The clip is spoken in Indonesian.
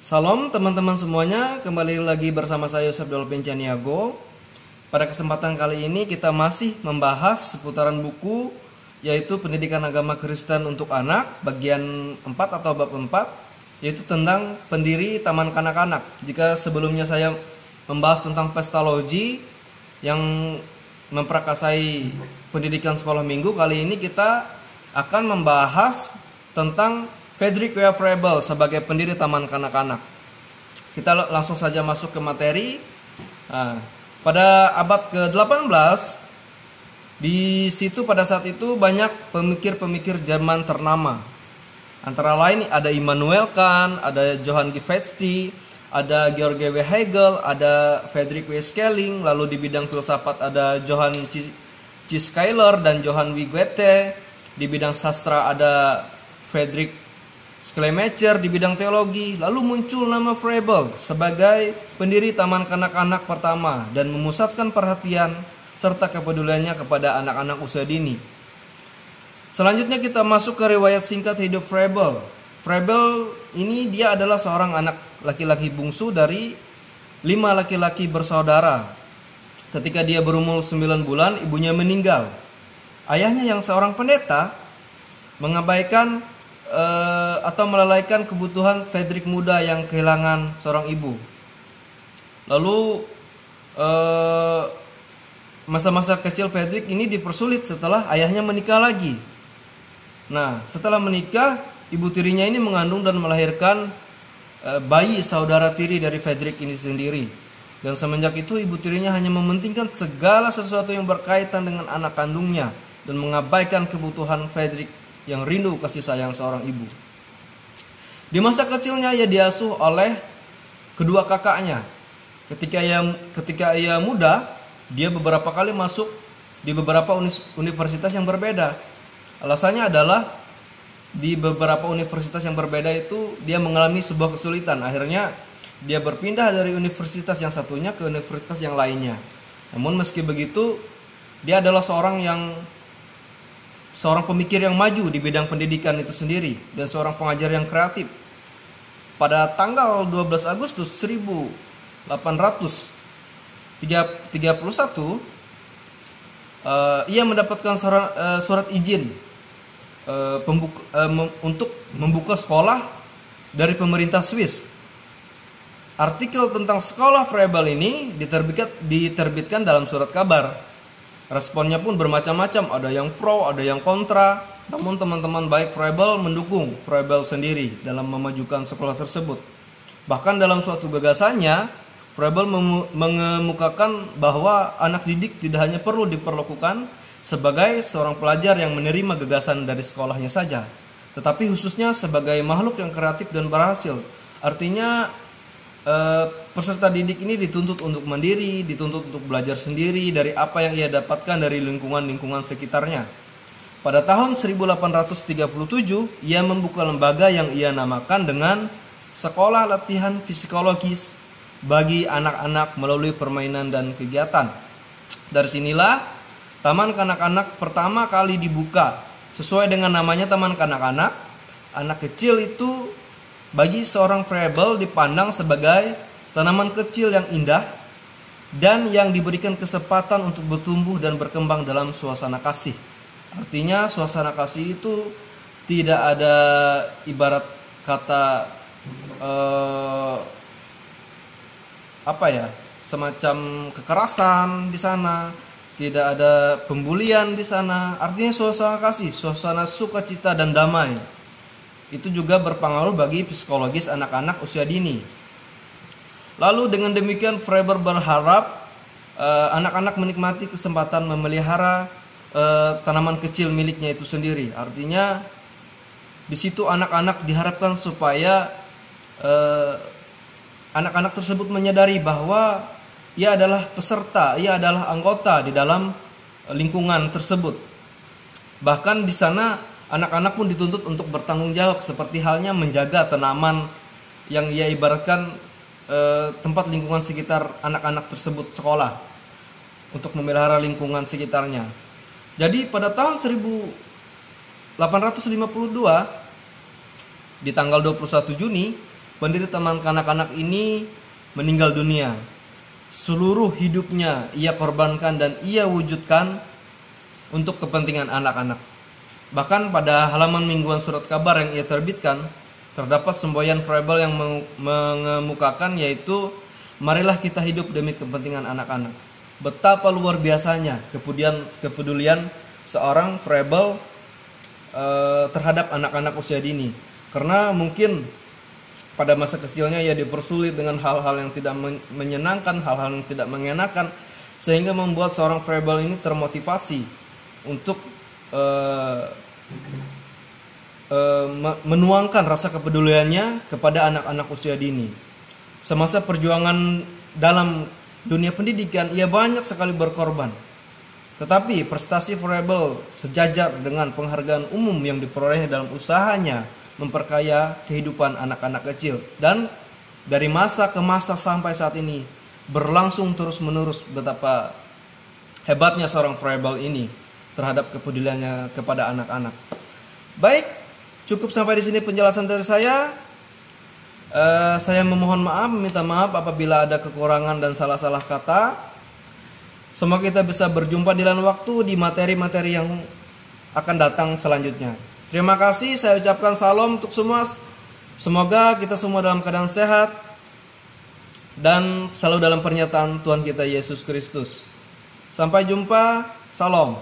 Salam teman-teman semuanya, kembali lagi bersama saya Yosef Dolphin Caniago. Pada kesempatan kali ini kita masih membahas seputaran buku, yaitu Pendidikan Agama Kristen untuk Anak, bagian 4 atau bab 4, yaitu tentang pendiri Taman Kanak-Kanak. Jika sebelumnya saya membahas tentang pestalogi yang memprakarsai pendidikan sekolah minggu, kali ini kita akan membahas tentang Frederick W. Froebel sebagai pendiri Taman Kanak-Kanak. Kita langsung saja masuk ke materi. Nah, pada abad ke-18, di situ pada saat itu banyak pemikir-pemikir Jerman ternama. Antara lain ada Immanuel Kant, ada Johann Gifetsty, ada Georg W. Hegel, ada Friedrich W. Schelling. Lalu di bidang filsafat ada Johann Schiller dan Johann W. Goethe. Di bidang sastra ada Friedrich Schleiermacher. Di bidang teologi lalu muncul nama Froebel sebagai pendiri Taman Kanak-Kanak pertama dan memusatkan perhatian serta kepeduliannya kepada anak-anak usia dini. Selanjutnya kita masuk ke riwayat singkat hidup Froebel. Froebel ini dia adalah seorang anak laki-laki bungsu dari 5 laki-laki bersaudara. Ketika dia berumur 9 bulan, ibunya meninggal. Ayahnya yang seorang pendeta mengabaikan atau melalaikan kebutuhan Frederick muda yang kehilangan seorang ibu. Lalu masa-masa kecil Frederick ini dipersulit setelah ayahnya menikah lagi. Nah, setelah menikah, ibu tirinya ini mengandung dan melahirkan bayi saudara tiri dari Frederick ini sendiri. Dan semenjak itu ibu tirinya hanya mementingkan segala sesuatu yang berkaitan dengan anak kandungnya dan mengabaikan kebutuhan Frederick yang rindu kasih sayang seorang ibu. Di masa kecilnya ia diasuh oleh kedua kakaknya. Ketika ia muda, dia beberapa kali masuk di beberapa universitas yang berbeda. Alasannya adalah di beberapa universitas yang berbeda itu dia mengalami sebuah kesulitan. Akhirnya dia berpindah dari universitas yang satunya ke universitas yang lainnya. Namun meski begitu, dia adalah seorang pemikir yang maju di bidang pendidikan itu sendiri dan seorang pengajar yang kreatif. Pada tanggal 12 Agustus 1831, ia mendapatkan surat izin untuk membuka sekolah dari pemerintah Swiss. Artikel tentang sekolah Froebel ini diterbitkan dalam surat kabar. Responnya pun bermacam-macam, ada yang pro, ada yang kontra. Namun teman-teman baik Froebel mendukung Froebel sendiri dalam memajukan sekolah tersebut. Bahkan dalam suatu gagasannya, Froebel mengemukakan bahwa anak didik tidak hanya perlu diperlakukan sebagai seorang pelajar yang menerima gagasan dari sekolahnya saja, tetapi khususnya sebagai makhluk yang kreatif dan berhasil. Artinya peserta didik ini dituntut untuk mandiri, dituntut untuk belajar sendiri dari apa yang ia dapatkan dari lingkungan sekitarnya. Pada tahun 1837, ia membuka lembaga yang ia namakan dengan Sekolah Latihan Psikologis bagi anak-anak melalui permainan dan kegiatan. Dari sinilah Taman Kanak-Kanak pertama kali dibuka. Sesuai dengan namanya Taman Kanak-Kanak, anak kecil itu bagi seorang Froebel dipandang sebagai tanaman kecil yang indah dan yang diberikan kesempatan untuk bertumbuh dan berkembang dalam suasana kasih. Artinya suasana kasih itu tidak ada ibarat kata semacam kekerasan di sana, tidak ada pembulian di sana. Artinya suasana kasih, suasana sukacita dan damai. Itu juga berpengaruh bagi psikologis anak-anak usia dini. Lalu dengan demikian Froebel berharap anak-anak menikmati kesempatan memelihara tanaman kecil miliknya itu sendiri. Artinya di situ anak-anak diharapkan supaya anak-anak tersebut menyadari bahwa ia adalah peserta, ia adalah anggota di dalam lingkungan tersebut. Bahkan di sana anak-anak pun dituntut untuk bertanggung jawab, seperti halnya menjaga tanaman yang ia ibaratkan tempat lingkungan sekitar anak-anak tersebut sekolah, untuk memelihara lingkungan sekitarnya. Jadi pada tahun 1852 di tanggal 21 Juni pendiri Taman Kanak-kanak ini meninggal dunia. Seluruh hidupnya ia korbankan dan ia wujudkan untuk kepentingan anak-anak. Bahkan pada halaman mingguan surat kabar yang ia terbitkan, terdapat semboyan Froebel yang mengemukakan, yaitu marilah kita hidup demi kepentingan anak-anak. Betapa luar biasanya kepedulian seorang Froebel terhadap anak-anak usia dini. Karena mungkin pada masa kecilnya ia dipersulit dengan hal-hal yang tidak menyenangkan, hal-hal yang tidak mengenakan, sehingga membuat seorang Froebel ini termotivasi untuk menuangkan rasa kepeduliannya kepada anak-anak usia dini. Semasa perjuangan dalam dunia pendidikan, ia banyak sekali berkorban. Tetapi prestasi Froebel sejajar dengan penghargaan umum yang diperolehnya dalam usahanya memperkaya kehidupan anak-anak kecil. Dan dari masa ke masa sampai saat ini berlangsung terus-menerus betapa hebatnya seorang Froebel ini terhadap kepeduliannya kepada anak-anak. Baik, cukup sampai di sini penjelasan dari saya. Saya memohon maaf, meminta maaf apabila ada kekurangan dan salah-salah kata. Semoga kita bisa berjumpa di lain waktu di materi-materi yang akan datang selanjutnya. Terima kasih, saya ucapkan salam untuk semua. Semoga kita semua dalam keadaan sehat dan selalu dalam pernyataan Tuhan kita Yesus Kristus. Sampai jumpa, salam.